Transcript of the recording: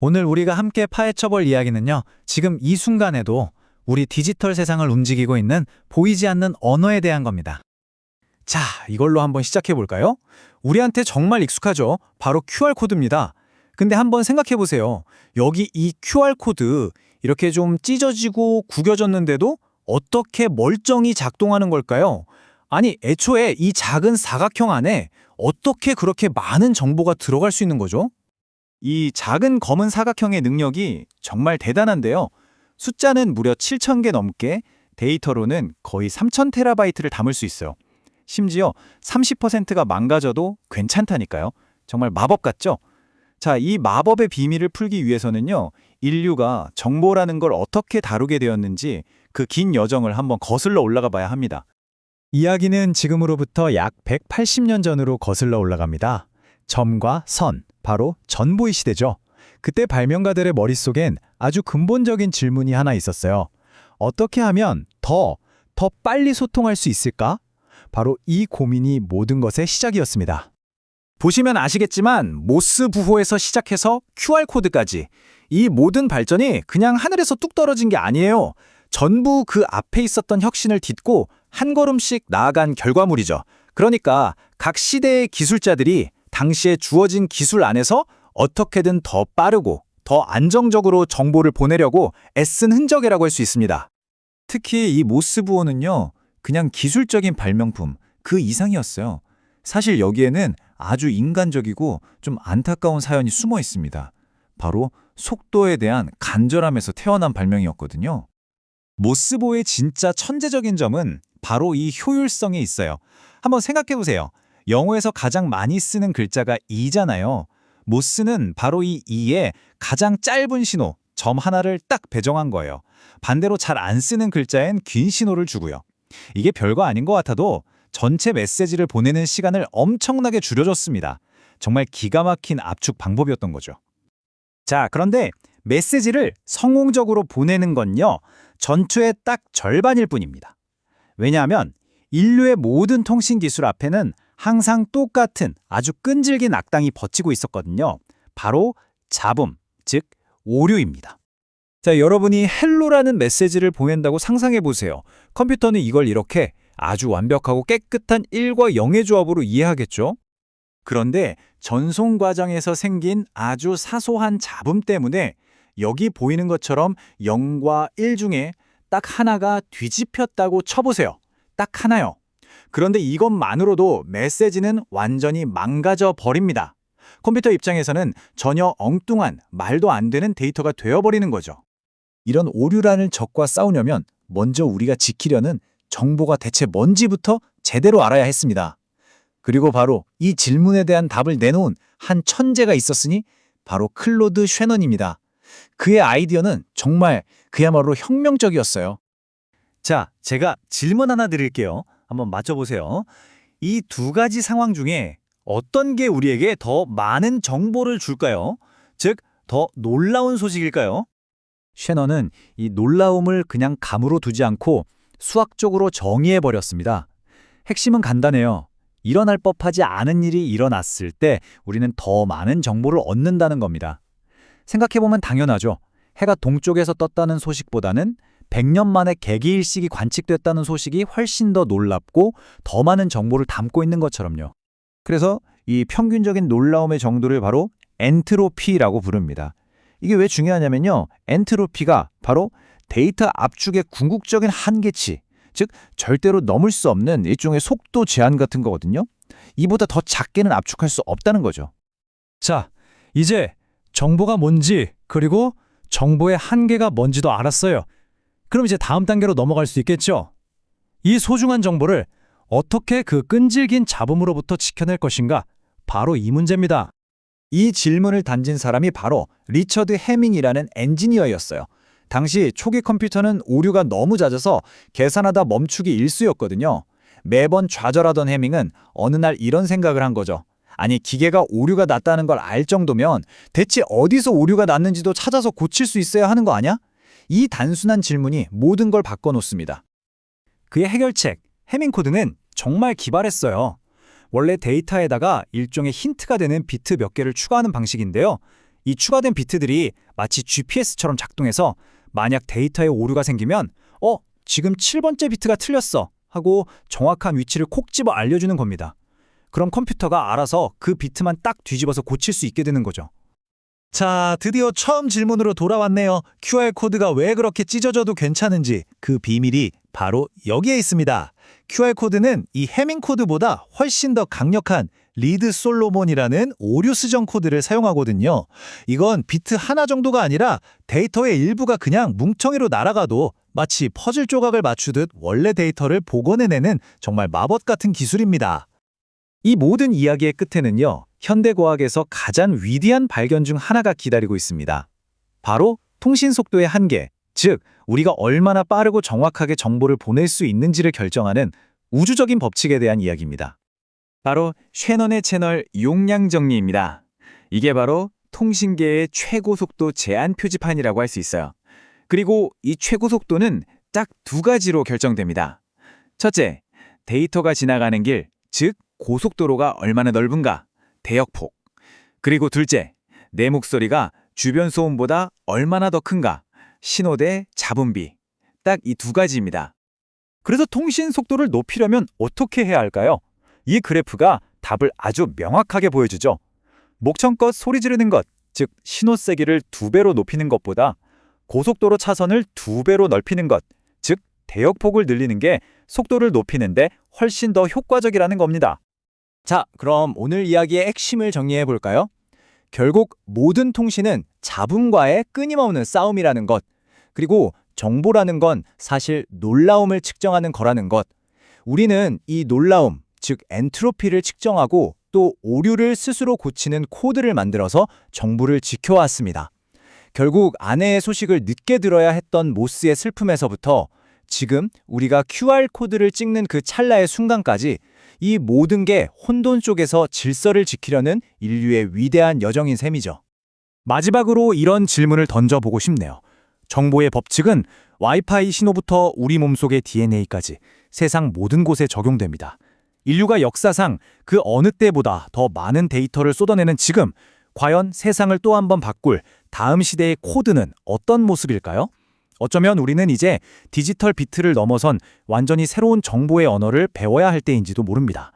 오늘 우리가 함께 파헤쳐볼 이야기는요, 지금 이 순간에도 우리 디지털 세상을 움직이고 있는 보이지 않는 언어에 대한 겁니다. 자, 이걸로 한번 시작해 볼까요? 우리한테 정말 익숙하죠? 바로 QR코드입니다. 근데 한번 생각해 보세요. 여기 이 QR코드, 이렇게 좀 찢어지고 구겨졌는데도 어떻게 멀쩡히 작동하는 걸까요? 아니, 애초에 이 작은 사각형 안에 어떻게 그렇게 많은 정보가 들어갈 수 있는 거죠? 이 작은 검은 사각형의 능력이 정말 대단한데요. 숫자는 무려 7,000개 넘게, 데이터로는 거의 3,000테라바이트를 담을 수 있어요. 심지어 30%가 망가져도 괜찮다니까요. 정말 마법 같죠? 자, 이 마법의 비밀을 풀기 위해서는요, 인류가 정보라는 걸 어떻게 다루게 되었는지 그 긴 여정을 한번 거슬러 올라가 봐야 합니다. 이야기는 지금으로부터 약 180년 전으로 거슬러 올라갑니다. 점과 선, 바로 전보의 시대죠. 그때 발명가들의 머릿속엔 아주 근본적인 질문이 하나 있었어요. 어떻게 하면 더 빨리 소통할 수 있을까? 바로 이 고민이 모든 것의 시작이었습니다. 보시면 아시겠지만 모스 부호에서 시작해서 QR코드까지 이 모든 발전이 그냥 하늘에서 뚝 떨어진 게 아니에요. 전부 그 앞에 있었던 혁신을 딛고 한 걸음씩 나아간 결과물이죠. 그러니까 각 시대의 기술자들이 당시에 주어진 기술 안에서 어떻게든 더 빠르고 더 안정적으로 정보를 보내려고 애쓴 흔적이라고 할 수 있습니다. 특히 이 모스 부호는요, 그냥 기술적인 발명품 그 이상이었어요. 사실 여기에는 아주 인간적이고 좀 안타까운 사연이 숨어 있습니다. 바로 속도에 대한 간절함에서 태어난 발명이었거든요. 모스보의 진짜 천재적인 점은 바로 이 효율성에 있어요. 한번 생각해 보세요. 영어에서 가장 많이 쓰는 글자가 이잖아요. 모스는 바로 이 이에 가장 짧은 신호, 점 하나를 딱 배정한 거예요. 반대로 잘 안 쓰는 글자엔 긴 신호를 주고요. 이게 별거 아닌 것 같아도 전체 메시지를 보내는 시간을 엄청나게 줄여줬습니다. 정말 기가 막힌 압축 방법이었던 거죠. 자, 그런데 메시지를 성공적으로 보내는 건요, 전투의 딱 절반일 뿐입니다. 왜냐하면 인류의 모든 통신 기술 앞에는 항상 똑같은 아주 끈질긴 악당이 버티고 있었거든요. 바로 잡음, 즉 오류입니다. 자, 여러분이 헬로라는 메시지를 보낸다고 상상해 보세요. 컴퓨터는 이걸 이렇게 아주 완벽하고 깨끗한 1과 0의 조합으로 이해하겠죠? 그런데 전송 과정에서 생긴 아주 사소한 잡음 때문에 여기 보이는 것처럼 0과 1 중에 딱 하나가 뒤집혔다고 쳐보세요. 딱 하나요. 그런데 이것만으로도 메시지는 완전히 망가져 버립니다. 컴퓨터 입장에서는 전혀 엉뚱한 말도 안 되는 데이터가 되어버리는 거죠. 이런 오류라는 적과 싸우려면 먼저 우리가 지키려는 정보가 대체 뭔지부터 제대로 알아야 했습니다. 그리고 바로 이 질문에 대한 답을 내놓은 한 천재가 있었으니 바로 클로드 쉐넌입니다. 그의 아이디어는 정말 그야말로 혁명적이었어요. 자, 제가 질문 하나 드릴게요. 한번 맞춰보세요. 이 두 가지 상황 중에 어떤 게 우리에게 더 많은 정보를 줄까요? 즉, 더 놀라운 소식일까요? 쉐넌은 이 놀라움을 그냥 감으로 두지 않고 수학적으로 정의해버렸습니다. 핵심은 간단해요. 일어날 법하지 않은 일이 일어났을 때 우리는 더 많은 정보를 얻는다는 겁니다. 생각해보면 당연하죠. 해가 동쪽에서 떴다는 소식보다는 100년 만에 개기일식이 관측됐다는 소식이 훨씬 더 놀랍고 더 많은 정보를 담고 있는 것처럼요. 그래서 이 평균적인 놀라움의 정도를 바로 엔트로피라고 부릅니다. 이게 왜 중요하냐면요. 엔트로피가 바로 데이터 압축의 궁극적인 한계치, 즉 절대로 넘을 수 없는 일종의 속도 제한 같은 거거든요. 이보다 더 작게는 압축할 수 없다는 거죠. 자, 이제 정보가 뭔지 그리고 정보의 한계가 뭔지도 알았어요. 그럼 이제 다음 단계로 넘어갈 수 있겠죠? 이 소중한 정보를 어떻게 그 끈질긴 잡음으로부터 지켜낼 것인가? 바로 이 문제입니다. 이 질문을 던진 사람이 바로 리처드 해밍이라는 엔지니어였어요. 당시 초기 컴퓨터는 오류가 너무 잦아서 계산하다 멈추기 일쑤였거든요. 매번 좌절하던 해밍은 어느 날 이런 생각을 한 거죠. 아니, 기계가 오류가 났다는 걸 알 정도면 대체 어디서 오류가 났는지도 찾아서 고칠 수 있어야 하는 거 아니야? 이 단순한 질문이 모든 걸 바꿔놓습니다. 그의 해결책, 해밍 코드는 정말 기발했어요. 원래 데이터에다가 일종의 힌트가 되는 비트 몇 개를 추가하는 방식인데요. 이 추가된 비트들이 마치 GPS처럼 작동해서 만약 데이터에 오류가 생기면 지금 7번째 비트가 틀렸어 하고 정확한 위치를 콕 집어 알려주는 겁니다. 그럼 컴퓨터가 알아서 그 비트만 딱 뒤집어서 고칠 수 있게 되는 거죠. 자, 드디어 처음 질문으로 돌아왔네요. QR코드가 왜 그렇게 찢어져도 괜찮은지 그 비밀이 바로 여기에 있습니다. QR코드는 이 해밍 코드보다 훨씬 더 강력한 리드 솔로몬이라는 오류 수정 코드를 사용하거든요. 이건 비트 하나 정도가 아니라 데이터의 일부가 그냥 뭉텅이로 날아가도 마치 퍼즐 조각을 맞추듯 원래 데이터를 복원해내는 정말 마법 같은 기술입니다. 이 모든 이야기의 끝에는요, 현대과학에서 가장 위대한 발견 중 하나가 기다리고 있습니다. 바로 통신 속도의 한계, 즉 우리가 얼마나 빠르고 정확하게 정보를 보낼 수 있는지를 결정하는 우주적인 법칙에 대한 이야기입니다. 바로 셰넌의 채널 용량 정리입니다. 이게 바로 통신계의 최고 속도 제한 표지판이라고 할 수 있어요. 그리고 이 최고 속도는 딱 두 가지로 결정됩니다. 첫째, 데이터가 지나가는 길, 즉 고속도로가 얼마나 넓은가, 대역폭. 그리고 둘째, 내 목소리가 주변 소음보다 얼마나 더 큰가, 신호대 잡음비. 딱 이 두 가지입니다. 그래서 통신 속도를 높이려면 어떻게 해야 할까요? 이 그래프가 답을 아주 명확하게 보여주죠. 목청껏 소리 지르는 것, 즉 신호 세기를 2배로 높이는 것보다 고속도로 차선을 2배로 넓히는 것, 즉 대역폭을 늘리는 게 속도를 높이는데 훨씬 더 효과적이라는 겁니다. 자, 그럼 오늘 이야기의 핵심을 정리해 볼까요? 결국 모든 통신은 잡음과의 끊임없는 싸움이라는 것, 그리고 정보라는 건 사실 놀라움을 측정하는 거라는 것. 우리는 이 놀라움, 즉 엔트로피를 측정하고 또 오류를 스스로 고치는 코드를 만들어서 정보를 지켜왔습니다. 결국 아내의 소식을 늦게 들어야 했던 모스의 슬픔에서부터 지금 우리가 QR코드를 찍는 그 찰나의 순간까지 이 모든 게 혼돈 속에서 질서를 지키려는 인류의 위대한 여정인 셈이죠. 마지막으로 이런 질문을 던져보고 싶네요. 정보의 법칙은 와이파이 신호부터 우리 몸속의 DNA까지 세상 모든 곳에 적용됩니다. 인류가 역사상 그 어느 때보다 더 많은 데이터를 쏟아내는 지금, 과연 세상을 또 한 번 바꿀 다음 시대의 코드는 어떤 모습일까요? 어쩌면 우리는 이제 디지털 비트를 넘어선 완전히 새로운 정보의 언어를 배워야 할 때인지도 모릅니다.